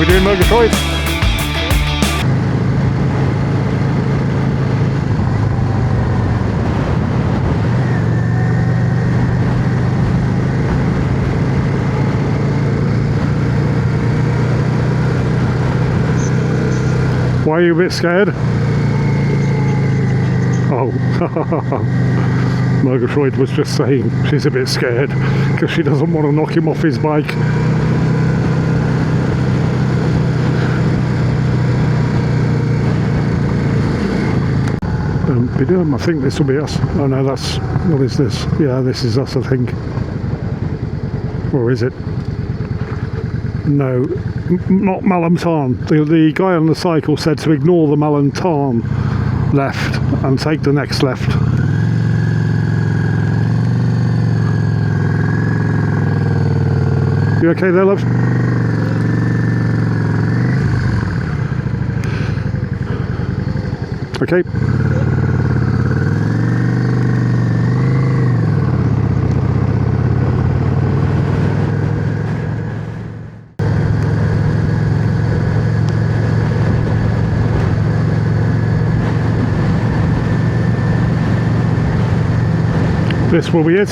we doing, Murgatroyd? Why are you a bit scared? Oh, Murgatroyd was just saying she's a bit scared because she doesn't want to knock him off his bike. I think this will be us. Oh no, that's, what is this? Yeah, this is us, I think. Or is it? No, not Malham Tarn. The guy on the cycle said to ignore the Malham Tarn left and take the next left. You okay there, love? Okay. This will be it.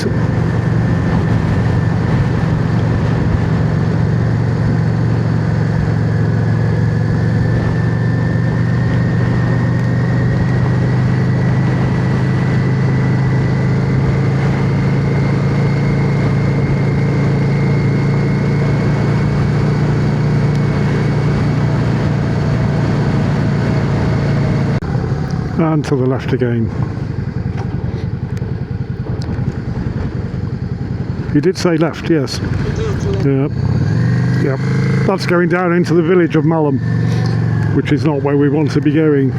And to the left again. You did say left, yes. Yeah. Yep. That's going down into the village of Malham, which is not where we want to be going.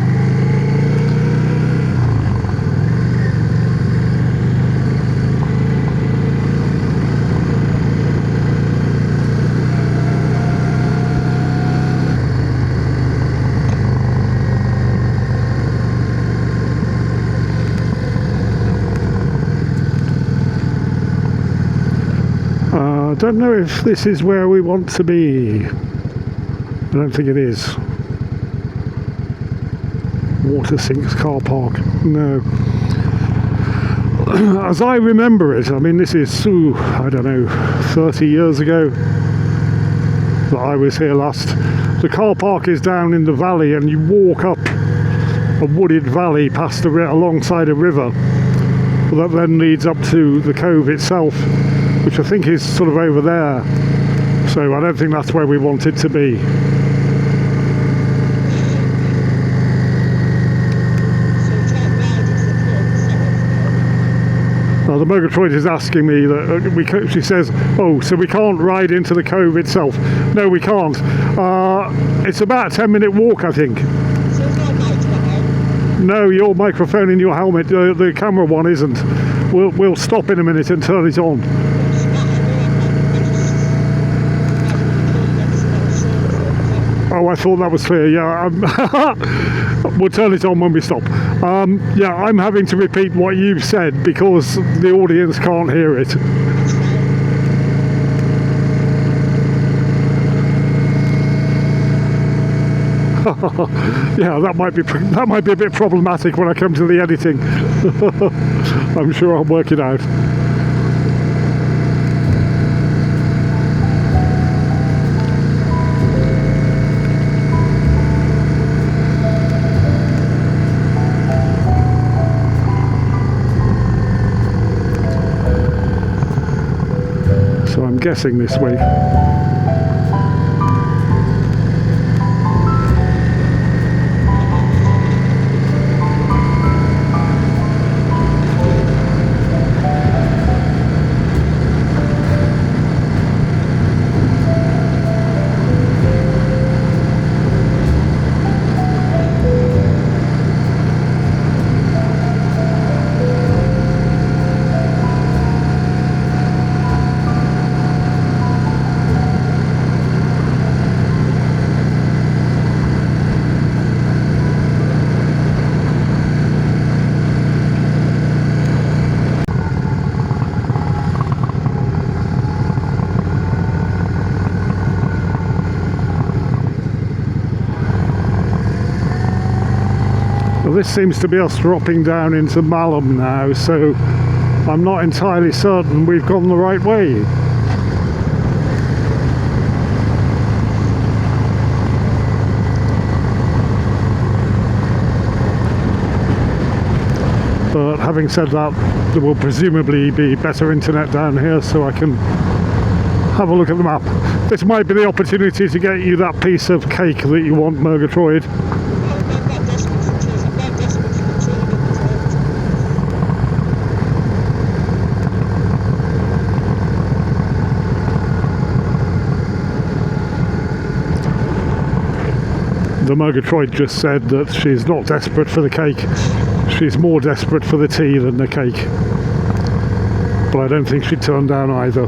I don't know if this is where we want to be. I don't think it is. Water Sinks car park. No. As I remember it, I mean, this is, I don't know, 30 years ago that I was here last. The car park is down in the valley and you walk up a wooded valley past alongside a river that then leads up to the cove itself, which I think is sort of over there. So I don't think that's where we want it to be. Now the Murgatroyd is asking me that she says, oh, so we can't ride into the cove itself. No, we can't. It's about a 10-minute walk, I think. So it's not microphone? No, your microphone in your helmet, the camera one isn't. We'll stop in a minute and turn it on. Oh, I thought that was clear. Yeah, we'll turn it on when we stop. Yeah, I'm having to repeat what you've said because the audience can't hear it. Yeah, that might be a bit problematic when I come to the editing. I'm sure I'll work it out. So I'm guessing this way. Well, this seems to be us dropping down into Malham now, so I'm not entirely certain we've gone the right way. But having said that, there will presumably be better internet down here, so I can have a look at the map. This might be the opportunity to get you that piece of cake that you want, Murgatroyd. The Murgatroyd just said that she's not desperate for the cake. She's more desperate for the tea than the cake. But I don't think she'd turn down either.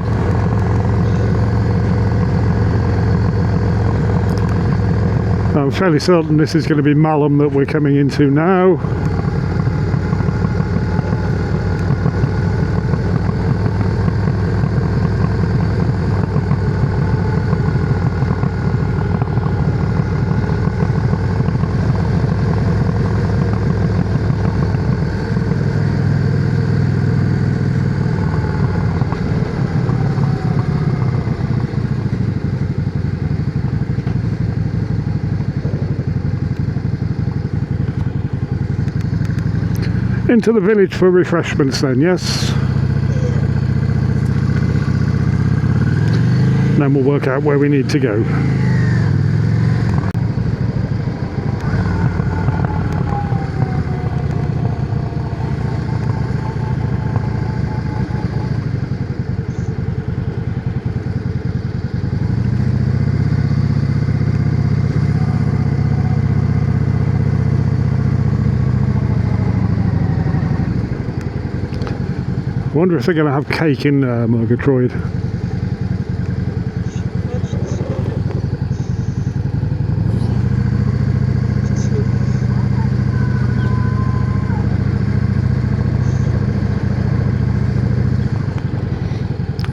I'm fairly certain this is going to be Malham that we're coming into now. Into the village for refreshments then, yes? Then we'll work out where we need to go. I wonder if they're going to have cake in there, Murgatroyd.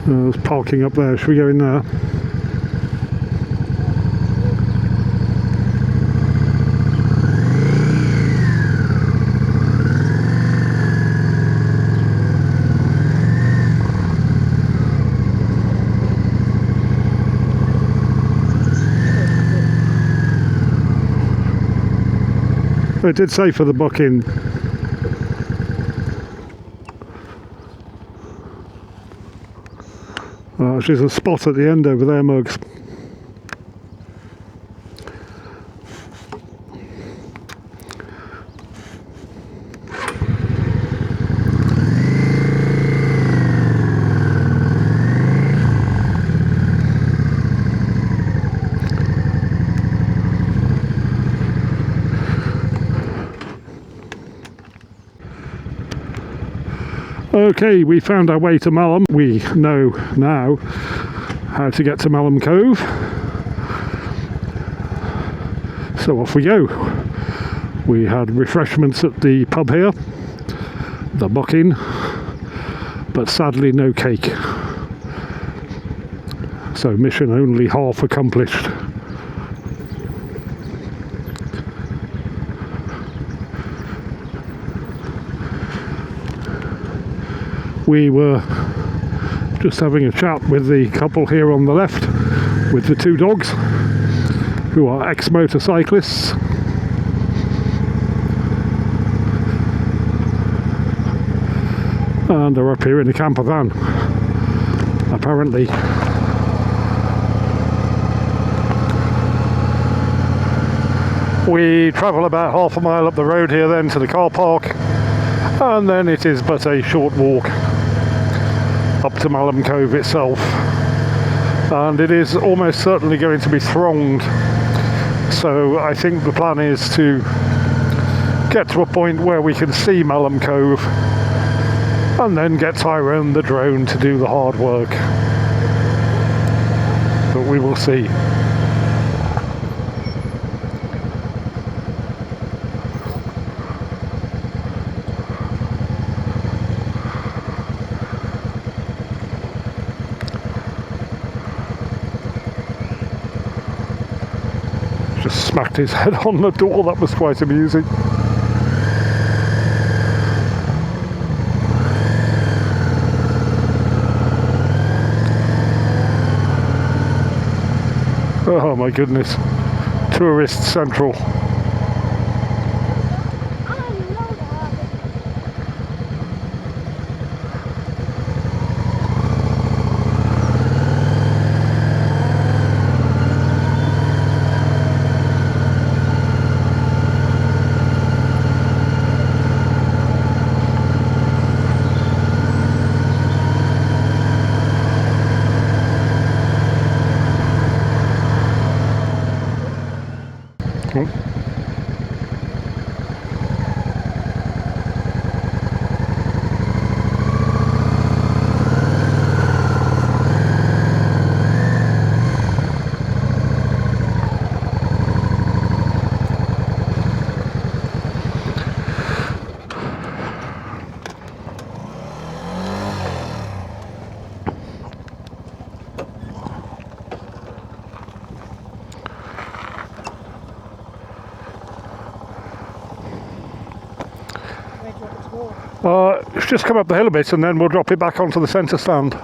There's parking up there. Should we go in there? It did say for the booking. There's a spot at the end over there, Mugs. Okay, we found our way to Malham. We know now how to get to Malham Cove. So off we go. We had refreshments at the pub here, the buck-in, but sadly no cake. So mission only half accomplished. We were just having a chat with the couple here on the left with the two dogs, who are ex-motorcyclists. And they're up here in the camper van, apparently. We travel about half a mile up the road here then to the car park, and then it is but a short walk up to Malham Cove itself, and it is almost certainly going to be thronged. So I think the plan is to get to a point where we can see Malham Cove and then get Tyrone the drone to do the hard work, but we will see. Just smacked his head on the door. That was quite amusing. Oh my goodness. Tourist Central. Just come up the hill a bit and then we'll drop it back onto the centre stand.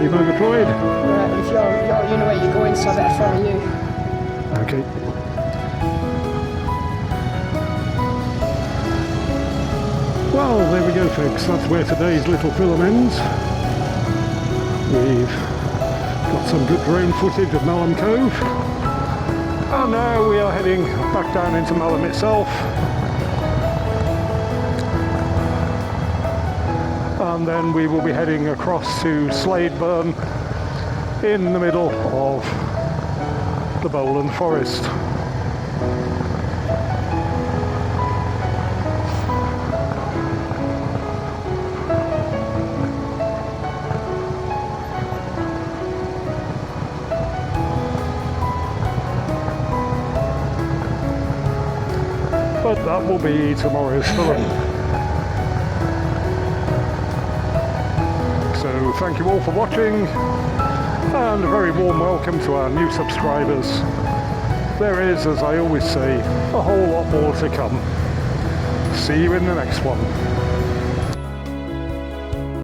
Murgatroyd. Right, if you know where you're going, so I better follow you. Okay. Well, there we go, folks. That's where today's little film ends. We've got some good drone footage of Malham Cove. And now we are heading back down into Malham itself. And then we will be heading across to Sladeburn in the middle of the Bowland Forest. But that will be tomorrow's film. So thank you all for watching, and a very warm welcome to our new subscribers. there is, as I always say, a whole lot more to come. See you in the next one.